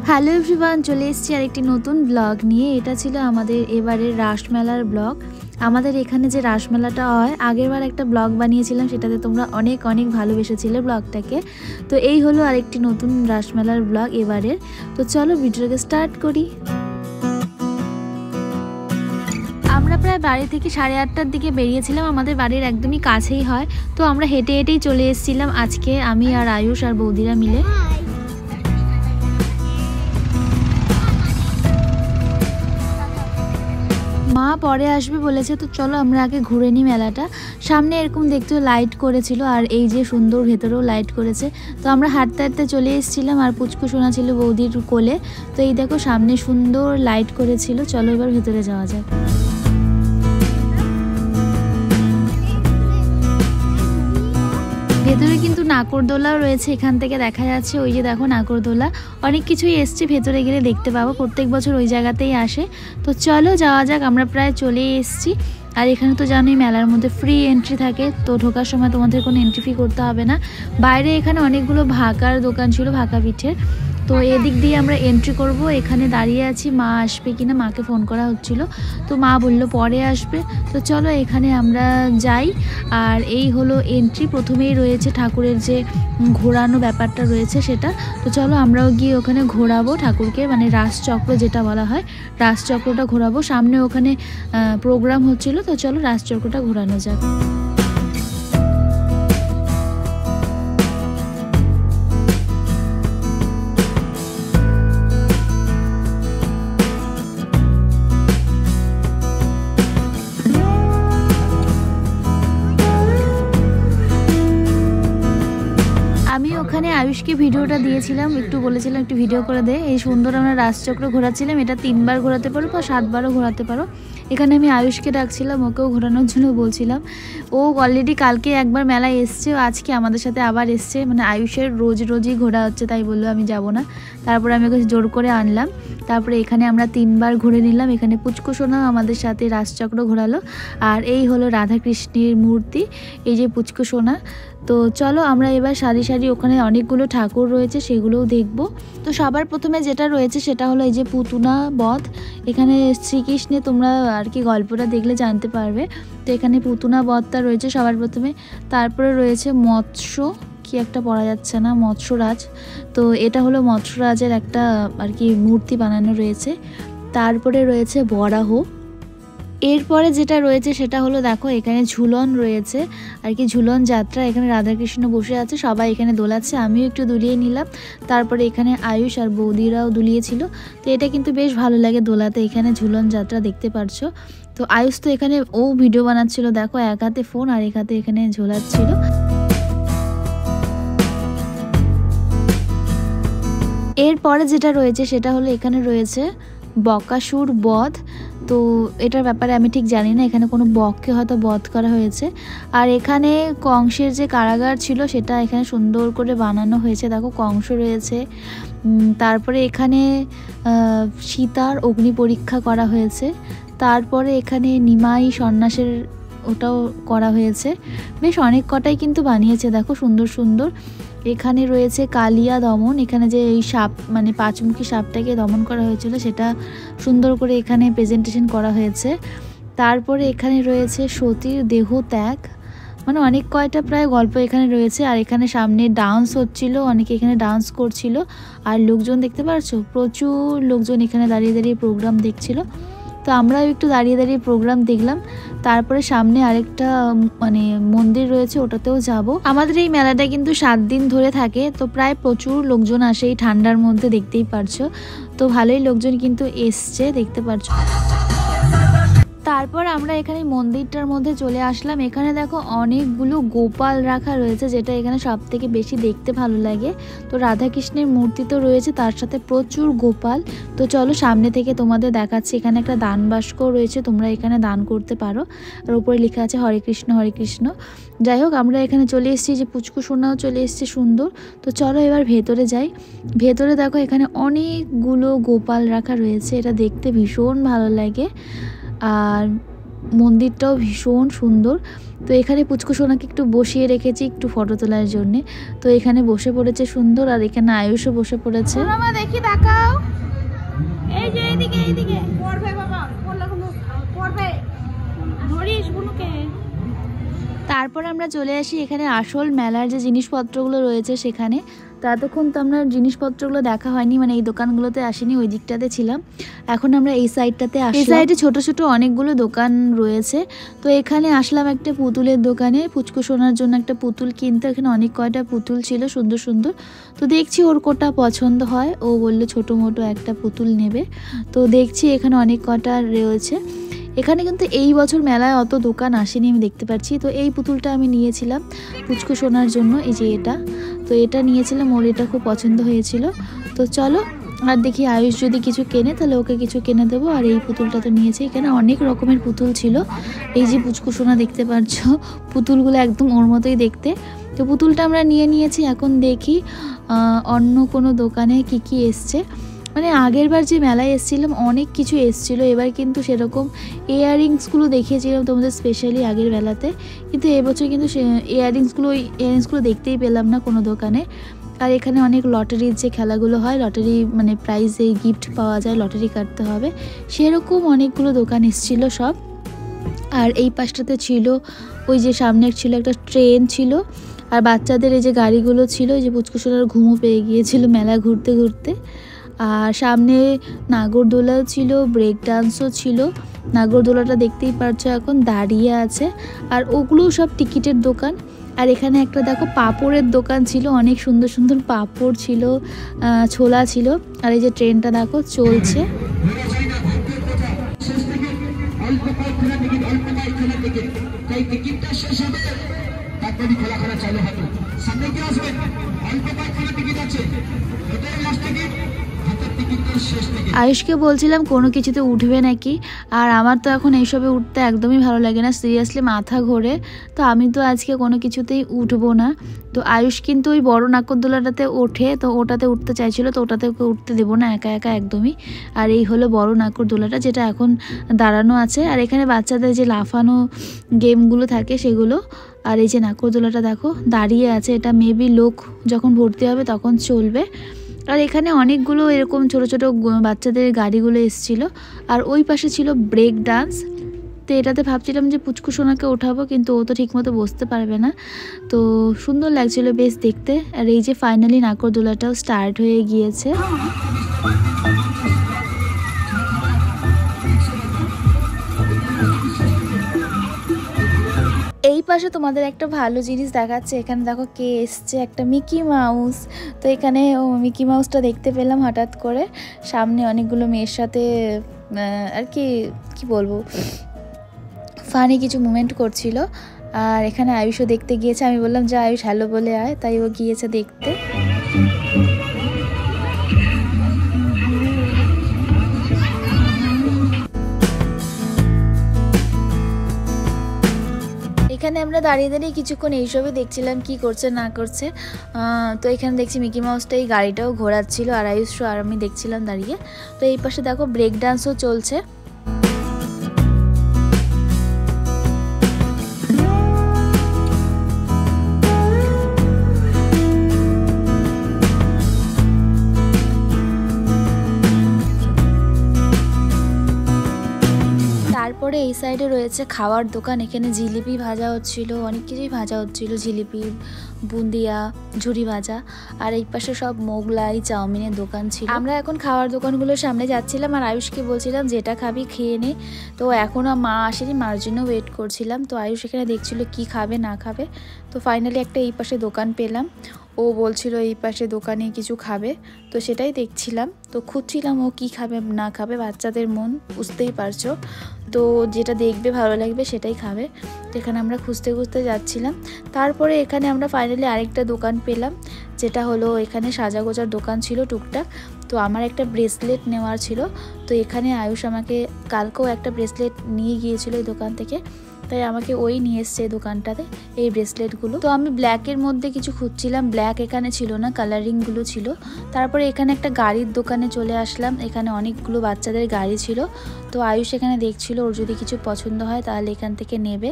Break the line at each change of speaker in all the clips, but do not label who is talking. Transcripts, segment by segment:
Hello everyone, চলে এসেছি আরেকটি নতুন ব্লগ নিয়ে। এটা ছিল আমাদের এবারের রাসমেলার ব্লগ। আমাদের এখানে যে রাসমেলাটা হয়, আগেরবার একটা ব্লগ বানিয়েছিলাম, সেটাতে তোমরা অনেক অনেক ভালোবেসেছিলে ব্লগটাকে। তো এই হলো আরেকটি নতুন রাসমেলার ব্লগ এবারের। তো চলো ভিডিওটাকে স্টার্ট করি। আমরা প্রায় বাড়ি থেকে 8:30টার দিকে বেরিয়েছিলাম। আমাদের বাড়ির একদমই কাছেই হয়, তো আমরা হেঁটে হেঁটেই চলে এসেছিলাম আজকে, আমি আর আয়ুষ আর বৌদিরা মিলে। মা পরে আসবে বলেছে, তো চলো আমরা আগে ঘুরে নিই মেলাটা। সামনে এরকম দেখতেও লাইট করেছিল, আর এই যে সুন্দর ভেতরেও লাইট করেছে। তো আমরা হাঁটতে হাঁটতে চলে এসেছিলাম, আর পুচকু শোনা ছিল বৌদির কোলে। তো এই দেখো সামনে সুন্দর লাইট করেছিল। চলো এবার ভেতরে যাওয়া যাক। ভেতরে কিন্তু নাগরদোলাও রয়েছে, এখান থেকে দেখা যাচ্ছে। ওই যে দেখো নাগরদোলা, অনেক কিছুই এসছে, ভেতরে গেলে দেখতে পাবো। প্রত্যেক বছর ওই জায়গাতেই আসে। তো চলো যাওয়া যাক, আমরা প্রায় চলে এসেছি। আর এখানে তো জানোই মেলার মধ্যে ফ্রি এন্ট্রি থাকে, তো ঢোকার সময় তোমাদের কোনো এন্ট্রি ফি করতে হবে না। বাইরে এখানে অনেকগুলো ভাকার দোকান ছিল, ভাকা পিঠের। তো এদিক দিয়ে আমরা এন্ট্রি করব। এখানে দাঁড়িয়ে আছি, মা আসবে কিনা, মাকে ফোন করা হচ্ছিল, তো মা বললো পরে আসবে। তো চলো এখানে আমরা যাই। আর এই হলো এন্ট্রি। প্রথমেই রয়েছে ঠাকুরের যে ঘোরানো ব্যাপারটা রয়েছে সেটা। তো চলো আমরাও গিয়ে ওখানে ঘোরাবো ঠাকুরকে, মানে রাসচক্র যেটা বলা হয়, রাসচক্রটা ঘোরাবো। সামনে ওখানে প্রোগ্রাম হচ্ছিল, তো চলো রাসচক্রটা ঘোরানো যাক। আমি ওখানে আয়ুষকে ভিডিওটা দিয়েছিলাম, একটু বলেছিলাম একটু ভিডিও করে দে। এই সুন্দর আমরা রাসচক্র ঘোরাচ্ছিলাম, এটা 3বার ঘোরাতে পারো বা 7বারও ঘোরাতে পারো। এখানে আমি আয়ুষকে ডাকছিলাম, ওকেও ঘোরানোর জন্য বলছিলাম। ও অলরেডি কালকে একবার মেলায় এসছে, আজকে আমাদের সাথে আবার এসছে। মানে আয়ুষের রোজই ঘোরা হচ্ছে, তাই বললো আমি যাব না। তারপরে আমি ওকে জোর করে আনলাম। তারপরে এখানে আমরা 3বার ঘুরে নিলাম। এখানে পুচকু সোনাও আমাদের সাথে রাসচক্র ঘোরালো। আর এই হলো রাধাকৃষ্ণের মূর্তি, এই যে পুচকু সোনা। তো চলো আমরা এবার সারি সারি, ওখানে অনেকগুলো ঠাকুর রয়েছে, সেগুলোও দেখব। তো সবার প্রথমে যেটা রয়েছে সেটা হলো এই যে পুতুনা বধ। এখানে শ্রীকৃষ্ণে তোমরা আর কি গল্পটা দেখলে জানতে পারবে। তো এখানে পুতুনা বধটা রয়েছে সবার প্রথমে। তারপরে রয়েছে মৎস্য, কি একটা পড়া যাচ্ছে না, মৎস্যরাজ। তো এটা হলো মৎস্যরাজের একটা আর কি মূর্তি বানানো রয়েছে। তারপরে রয়েছে বরাহ। এরপরে যেটা রয়েছে সেটা হলো দেখো, এখানে ঝুলন রয়েছে আর কি, ঝুলন যাত্রা। এখানে রাধাকৃষ্ণ বসে আছে, সবাই এখানে দোলাচ্ছে, আমিও একটু দুলিয়ে নিলাম। তারপরে এখানে আয়ুষ আর বৌদিরাও দুলিয়েছিল। তো এটা কিন্তু বেশ ভালো লাগে দোলাতে। এখানে ঝুলন যাত্রা দেখতে পারছো। তো আয়ুষ তো এখানে ও ভিডিও বানাচ্ছিল, দেখো এক হাতে ফোন আর এক হাতে এখানে ঝোলাচ্ছিল। এরপরে যেটা রয়েছে সেটা হলো এখানে রয়েছে বকাসুর বধ। তো এটার ব্যাপারে আমি ঠিক জানি না, এখানে কোনো বককে হয়তো বধ করা হয়েছে। আর এখানে কংসের যে কারাগার ছিল সেটা এখানে সুন্দর করে বানানো হয়েছে, দেখো কংস রয়েছে। তারপরে এখানে সীতার অগ্নি পরীক্ষা করা হয়েছে। তারপরে এখানে নিমাই সন্ন্যাসের ওটাও করা হয়েছে। বেশ অনেক কটাই কিন্তু বানিয়েছে, দেখো সুন্দর সুন্দর। এখানে রয়েছে কালিয়া দমন, এখানে যে এই সাপ মানে 5মুখী সাপটাকে দমন করা হয়েছিল সেটা সুন্দর করে এখানে প্রেজেন্টেশন করা হয়েছে। তারপরে এখানে রয়েছে সতীর দেহ ত্যাগ, মানে অনেক কয়টা প্রায় গল্প এখানে রয়েছে। আর এখানে সামনে ডান্স হচ্ছিল, অনেকে এখানে ডান্স করছিল। আর লোকজন দেখতে পাচ্ছো, প্রচুর লোকজন এখানে দাঁড়িয়ে দাঁড়িয়ে প্রোগ্রাম দেখছিল। তো আমরাও একটু দাঁড়িয়ে দাঁড়িয়ে প্রোগ্রাম দেখলাম। তারপরে সামনে আরেকটা মানে মন্দির রয়েছে, ওটাতেও যাব। আমাদের এই মেলাটা কিন্তু 7 দিন ধরে থাকে, তো প্রায় প্রচুর লোকজন আসে এই ঠান্ডার মধ্যে, দেখতেই পারছো। তো ভালোই লোকজন কিন্তু এসছে, দেখতে পারছো। তারপর আমরা এখানে মন্দিরটার মধ্যে চলে আসলাম। এখানে দেখো অনেকগুলো গোপাল রাখা রয়েছে, যেটা এখানে সব থেকে বেশি দেখতে ভালো লাগে। তো রাধাকৃষ্ণের মূর্তি তো রয়েছে, তার সাথে প্রচুর গোপাল। তো চলো সামনে থেকে তোমাদের দেখাচ্ছি। এখানে একটা দান বাস্কও রয়েছে, তোমরা এখানে দান করতে পারো। আর উপরে লেখা আছে হরে কৃষ্ণ হরে কৃষ্ণ। যাই হোক আমরা এখানে চলে এসেছি, যে পুচকু সোনাও চলে এসেছে সুন্দর। তো চলো এবার ভেতরে যাই। ভেতরে দেখো এখানে অনেকগুলো গোপাল রাখা রয়েছে, এটা দেখতে ভীষণ ভালো লাগে। আর মন্দিরটাও ভীষণ সুন্দর। তো এখানে পুচকু সোনাকে একটু বসিয়ে রেখেছি একটু ফটো তোলার জন্যে। তো এখানে বসে পড়েছে সুন্দর, আর এখানে আয়ুষও বসে পড়েছে। দেখি দেখাও, এই যে এইদিকে এইদিকে পড়বে বাবা, পড়বে ধরিস বুনুকে। তারপর আমরা চলে আসি এখানে আসল মেলার যে জিনিসপত্রগুলো রয়েছে সেখানে। তো এতক্ষণ তো আমরা জিনিসপত্রগুলো দেখা হয়নি, মানে এই দোকানগুলোতে আসিনি, ওই দিকটাতে ছিলাম। এখন আমরা এই সাইডটাতে আসি। এই সাইডে ছোট ছোট অনেকগুলো দোকান রয়েছে। তো এখানে আসলাম একটা পুতুলের দোকানে, পুচকু সোনার জন্য একটা পুতুল কিনতে। এখানে অনেক কয়টা পুতুল ছিল সুন্দর সুন্দর। তো দেখছি ওর কোটা পছন্দ হয়, ও বললো ছোটো মোটো একটা পুতুল নেবে। তো দেখছি এখানে অনেক কটা রয়েছে। এখানে কিন্তু এই বছর মেলায় অত দোকান আসেনি আমি দেখতে পাচ্ছি। তো এই পুতুলটা আমি নিয়েছিলাম পুচকু সোনার জন্য, এই যে এটা। তো এটা নিয়েছিলাম, ওর এটা খুব পছন্দ হয়েছিল। তো চলো আর দেখি আয়ুষ যদি কিছু কেনে তাহলে ওকে কিছু কিনে দেবো। আর এই পুতুলটা তো নিয়েছে। এখানে অনেক রকমের পুতুল ছিল। এই যে পুচকু সোনা দেখতে পাচ্ছ, পুতুলগুলো একদম ওর মতোই দেখতে। তো পুতুলটা আমরা নিয়েছি। এখন দেখি অন্য কোনো দোকানে কি এসছে। মানে আগের বার যে মেলায় এসেছিলাম অনেক কিছু এসেছিলো, এবার কিন্তু সেরকম ইয়াররিংসগুলো দেখিয়েছিলাম তোমাদের স্পেশালি আগের বেলাতে, কিন্তু এবছর কিন্তু সে ইয়াররিংসগুলো দেখতেই পেলাম না কোনো দোকানে। আর এখানে অনেক লটারির যে খেলাগুলো হয়, লটারি মানে প্রাইজে গিফট পাওয়া যায়, লটারি কাটতে হবে, সেরকম অনেকগুলো দোকান এসেছিলো সব। আর এই পাশটাতে ছিল ওই যে সামনে ছিল একটা ট্রেন ছিল, আর বাচ্চাদের এই যে গাড়িগুলো ছিল, এই যে পুচকু সোনার ঘুমও পেয়ে গিয়েছিল মেলা ঘুরতে ঘুরতে। আর সামনে নাগরদোলাও ছিল, ব্রেক ডান্সও ছিল। নাগরদোলাটা দেখতেই পারছো এখন দাঁড়িয়ে আছে। আর ওগুলোও সব টিকিটের দোকান। আর এখানে একটা দেখো পাঁপড়ের দোকান ছিল, অনেক সুন্দর সুন্দর পাঁপড় ছিল, ছোলা ছিল। আর এই যে ট্রেনটা দেখো চলছে। আয়ুষকে বলছিলাম কোনো কিছুতে উঠবে নাকি, আর আমার তো এখন এইসবে উঠতে একদমই ভালো লাগে না, সিরিয়াসলি মাথা ঘোরে। তো আমি তো আজকে কোনো কিছুতেই উঠবো না। তো আয়ুষ কিন্তু ওই বড় নাগরদোলাটাতে ওঠে, তো ওটাতে উঠতে চাইছিল, তো ওটাতে ওকে উঠতে দেবো না একা একা একদমই। আর এই হলো বড় নাগরদোলাটা যেটা এখন দাঁড়ানো আছে। আর এখানে বাচ্চাদের যে লাফানো গেমগুলো থাকে সেগুলো। আর এই যে নাগরদোলাটা দেখো দাঁড়িয়ে আছে, এটা মেবি লোক যখন ভর্তি হবে তখন চলবে। আর এখানে অনেকগুলো এরকম ছোট ছোট বাচ্চাদের গাড়িগুলো এসেছিল। আর ওই পাশে ছিল ব্রেক ডান্স। তো এটাতে ভাবছিলাম যে পুচকু সোনাকে ওঠাবো, কিন্তু ও তো ঠিকমতো বসতে পারবে না। তো সুন্দর লাগছিল বেশ দেখতে। আর এই যে ফাইনালি নাগরদোলাটাও স্টার্ট হয়ে গিয়েছে। এই পাশে তোমাদের একটা ভালো জিনিস দেখাচ্ছে। এখানে দেখো কে এসছে, একটা মিকি মাউস। তো এখানে মিকি মাউসটা দেখতে পেলাম হঠাৎ করে, সামনে অনেকগুলো মেয়ের সাথে আর কি বলবো, ফানি কিছু মুভমেন্ট করছিল। আর এখানে আয়ুষও দেখতে গিয়েছে। আমি বললাম যে আয়ুষ হ্যালো বলে আয়, তাই ও গিয়েছে দেখতে। এখানে আমরা দাঁড়িয়ে দাঁড়িয়ে কিছুক্ষণ এইসবই দেখছিলাম কি করছে না করছে। তো এখানে দেখছি মিকি মাউসটা এই গাড়িটাও ঘোরাচ্ছিল, আর আয়ুষ আর আমি দেখছিলাম দাঁড়িয়ে। তো এই পাশে দেখো ব্রেক ডান্সও চলছে। তারপরে এই সাইডে রয়েছে খাওয়ার দোকান। এখানে জিলিপি ভাজা হচ্ছিল, অনেক কিছুই ভাজা হচ্ছিল, জিলিপি, বুন্দিয়া, ঝুরি ভাজা। আর এই পাশে সব মোগলাই চাউমিনের দোকান ছিল। আমরা এখন খাওয়ার দোকানগুলোর সামনে যাচ্ছিলাম, আর আয়ুষকে বলছিলাম যেটা খাবি খেয়ে নে। তো এখনও মা আসেনি, মার জন্য ওয়েট করছিলাম। তো আয়ুষ এখানে দেখছিল কি খাবে না খাবে। তো ফাইনালি একটা এই পাশে দোকান পেলাম। ও বলছিল এই পাশে দোকানে কিছু খাবে, তো সেটাই দেখছিলাম। তো খুঁজছিলাম ও কি খাবে না খাবে, বাচ্চাদের মন বুঝতেই পারছো। তো যেটা দেখবে ভালো লাগবে সেটাই খাবে। তো এখানে আমরা খুঁজতে খুঁজতে যাচ্ছিলাম। তারপরে এখানে আমরা ফাইনালি আরেকটা দোকান পেলাম, যেটা হলো এখানে সাজাগোজার দোকান ছিল টুকটাক। তো আমার একটা ব্রেসলেট নেওয়ার ছিল। তো এখানে আয়ুষ আমাকে কালকেও একটা ব্রেসলেট নিয়ে গিয়েছিল এই দোকান থেকে। তাই আমাকে ওই নিয়ে এসছে এই দোকানটাতে এই ব্রেসলেটগুলো। তো আমি ব্ল্যাকের মধ্যে কিছু খুঁজছিলাম, ব্ল্যাক এখানে ছিল না, কালারিংগুলো ছিল। তারপরে এখানে একটা গাড়ির দোকানে চলে আসলাম, এখানে অনেকগুলো বাচ্চাদের গাড়ি ছিল। তো আয়ুষ এখানে দেখছিল ওর যদি কিছু পছন্দ হয় তাহলে এখান থেকে নেবে।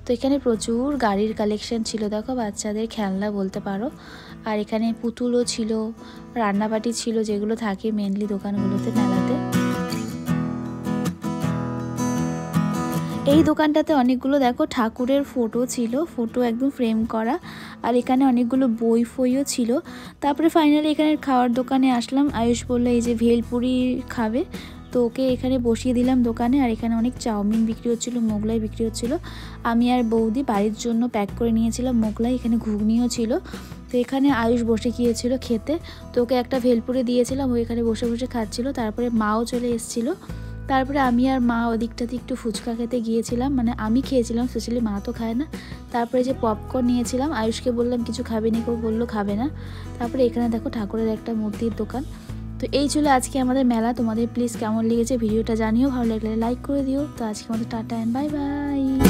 তো এখানে প্রচুর গাড়ির কালেকশন ছিল, দেখো বাচ্চাদের খেলনা বলতে পারো। আর এখানে পুতুলও ছিল, রান্নাবাটি ছিল, যেগুলো থাকে মেনলি দোকানগুলোতে মেলাতে। এই দোকানটাতে অনেকগুলো দেখো ঠাকুরের ফটো ছিল, ফটো একদম ফ্রেম করা। আর এখানে অনেকগুলো বই ফইও ছিল। তারপরে ফাইনালি এখানে খাওয়ার দোকানে আসলাম। আয়ুষ বললো এই যে ভেলপুরি খাবে, তো ওকে এখানে বসিয়ে দিলাম দোকানে। আর এখানে অনেক চাউমিন বিক্রি হচ্ছিলো, মোগলাই বিক্রি হচ্ছিলো। আমি আর বৌদি বাড়ির জন্য প্যাক করে নিয়েছিলাম মোগলাই, এখানে ঘুগনিও ছিল। তো এখানে আয়ুষ বসে গিয়েছিল খেতে, তো ওকে একটা ভেলপুরি দিয়েছিলাম, ও এখানে বসে বসে খাচ্ছিল। তারপরে মাও চলে এসেছিলো। তারপরে আমি আর মা ওদিকটাতে একটু ফুচকা খেতে গিয়েছিলাম, মানে আমি খেয়েছিলাম, স্পেশালি মা তো খায় না। তারপরে যে পপকর্ন নিয়েছিলাম, আয়ুষকে বললাম কিছু খাবে নি, কেউ বললো খাবে না। তারপরে এখানে দেখো ঠাকুরের একটা মূর্তির দোকান। তো এই ছিল আজকে আমাদের মেলা। তোমাদের প্লিজ কেমন লেগেছে ভিডিওটা জানিও, ভালো লাগলে লাইক করে দিও। তো আজকে আমাদের টাটা এন্ড বাই বাই।